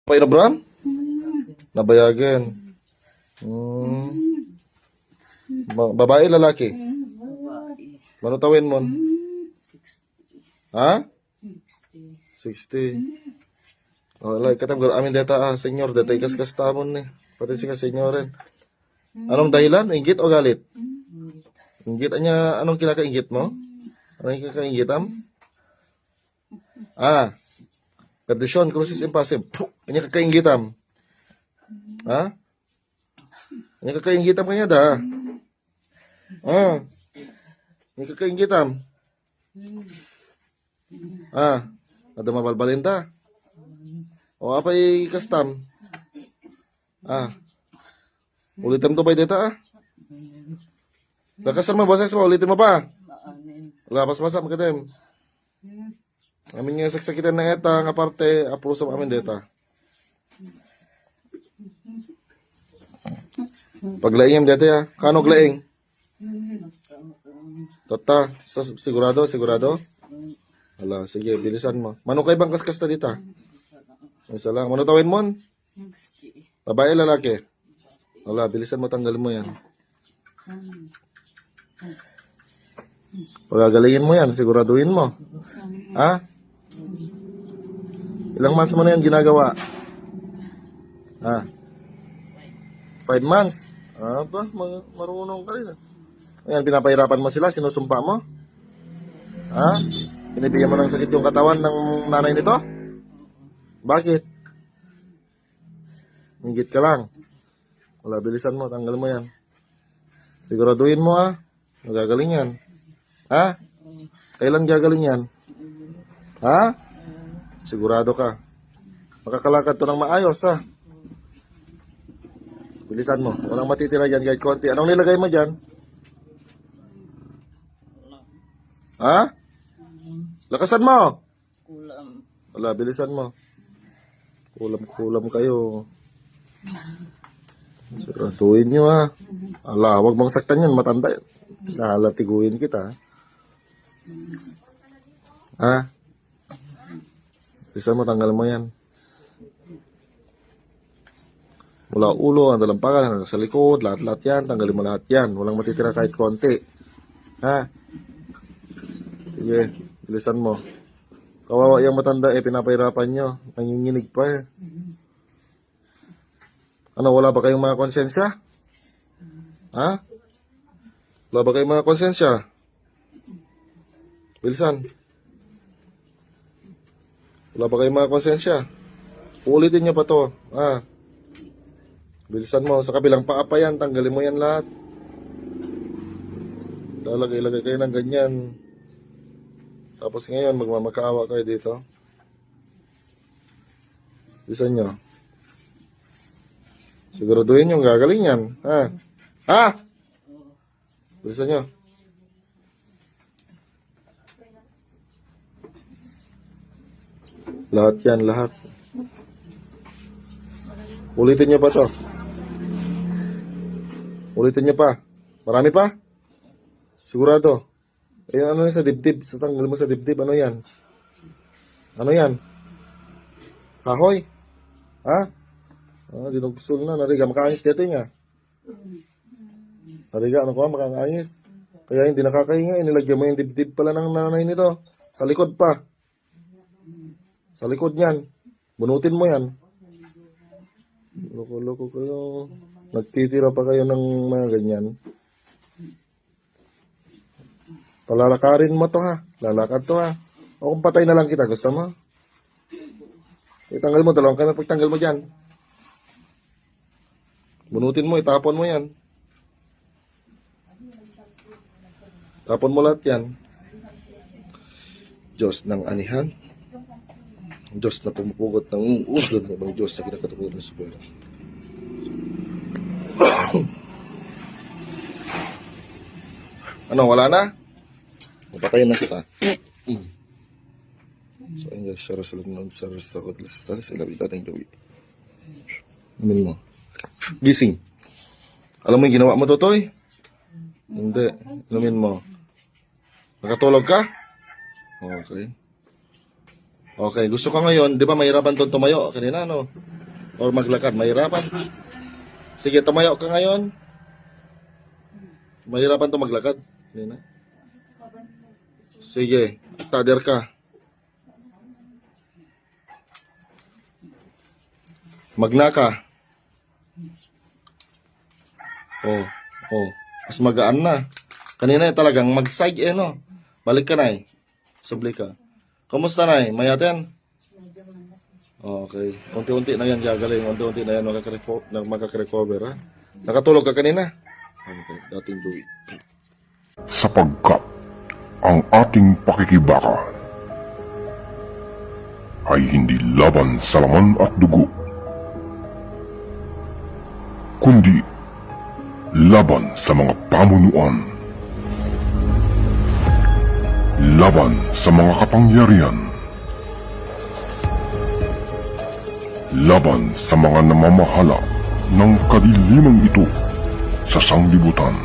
Painabram? Nabayagan. Babae, lalaki? Manutawin mo? Ha? 60. Wala, katang amin data senyor, data ikas kastamon ni. Pati si senyoren. Anong dahilan? Inggit o galit? Inggit anya, anong kinakainggit mo? Anong kinakainggitam? Kondisyon, crucis impossible. Anya kakainggitam? Ha? Anya kakainggitam kanya da? Anya kakainggitam? Ada mabalbalin ta? O apay kastam? Ulitin to ba data Lakasan mo, boses mo, ulitin mo pa. Wala, pas-pasap kadim. Amin nga saksakitan na eta, nga parte, apruso mo amin data. Paglaing dito ya. Kano glaing? Tota, sigurado? Hala, sige, bilisan mo. Mano kay bang kaskas na dita? Isa lang. Mano tawin mo? Babae, lalaki? Hala, bilisan mo, tanggalin mo yan. Pagagalingin mo yan, siguraduhin mo. Ilang months mo na yan ginagawa? 5 months. Marunong ka rin. Ayan, pinapahirapan mo sila, sinusumpa mo. Pinibigyan mo ng sakit yung katawan ng nanay nito? Bakit? Inggit ka lang. Wala, bilisan mo, tanggal mo yan. Siguraduhin mo magagaling yan. Kailan gagaling yan? Sigurado ka. Makakalakad to ng maayos Bilisan mo. Walang matitira dyan kahit konti. Anong nilagay mo dyan? Lakasan mo! Kulam. Wala, bilisan mo. Kulam kayo. Siguraduhin nyo Ala, wag mong saktan yan. Matanda yan. Nahalatiguin kita. Bilisan mo, tanggal mo yan. Mula ulo, ang dalampagan, hanggang sa likod, lahat-lahat yan, tanggalin mo lahat yan. Walang matitira kahit konti. Sige, bilisan mo. Kawawa yung matanda, pinapahirapan nyo. Nanginginig pa Ano, wala ba kayong mga konsensya? Wala ba kayong mga konsensya? Bilisan. Wala ba kayong mga konsensya? Ulitin nyo pa to. Bilisan mo. Sa kabilang paa pa yan. Tanggalin mo yan lahat. Lalagay kayo ng ganyan. Tapos ngayon, magmamakaawa kayo dito. Bilisan nyo. Siguraduhin nyo, gagaling yan. Bilisan nyo. Lahat yan, lahat. Ulitin nyo pa to. Ulitin nyo pa. Marami pa? Sigurado. Ano yan sa dibdib? Sa tanggal mo sa dibdib, ano yan? Ano yan? Kahoy? Dinugsul na. Nariga, makaangis dito nga. Nariga, ano ko, makaangis. Kaya hindi nakakahinga. Inilagyan mo yung dibdib pala ng nanay nito. Sa likod pa. Sa likod niyan. Bunutin mo yan. Loko-loko kayo. Nagtitira pa kayo ng mga ganyan. Palalakarin mo to Lalakad to O kung patay na lang kita, gusto mo? Itanggal mo, dalawang kami pagtanggal mo dyan. Bunutin mo, itapon mo yan. Tapon mo lahat yan. Diyos ng anihan. Diyos na pumupugot ng uslod ng ibang Diyos sa kinakatukuran sa pera. Ano, wala na? Mapatayin na kita. So, ayun guys, share sa lanod, share sa kodlas, sa labi dating gawi. Amin mo. Gising. Alam mo yung ginawa mo, Totoy? Hindi. Alumin mo. Nakatulog ka? Okay. Okay, gusto ka ngayon, di ba mahirapan itong tumayo? Kanina, ano? Or maglakad, mahirapan. Sige, tumayo ka ngayon. Mahirapan to maglakad. Hindi na. Sige, tader ka. Magna ka. Oh, oh. Mas magaan na. Kanina talagang mag-side no. Balik ka na Subli ka. Kumusta na Mayaten? Okay. Unti-unti na yan gagaling. Unti-unti na yan makaka-recover ha. Nakatulog ka kanina? Okay. Dating duwi. Sapagkat ang ating pakikibaka ay hindi laban sa laman at dugo, kundi laban sa mga pamunuan, laban sa mga kapangyarihan, laban sa mga namamahala ng kadilimang ito sa sanglibutan.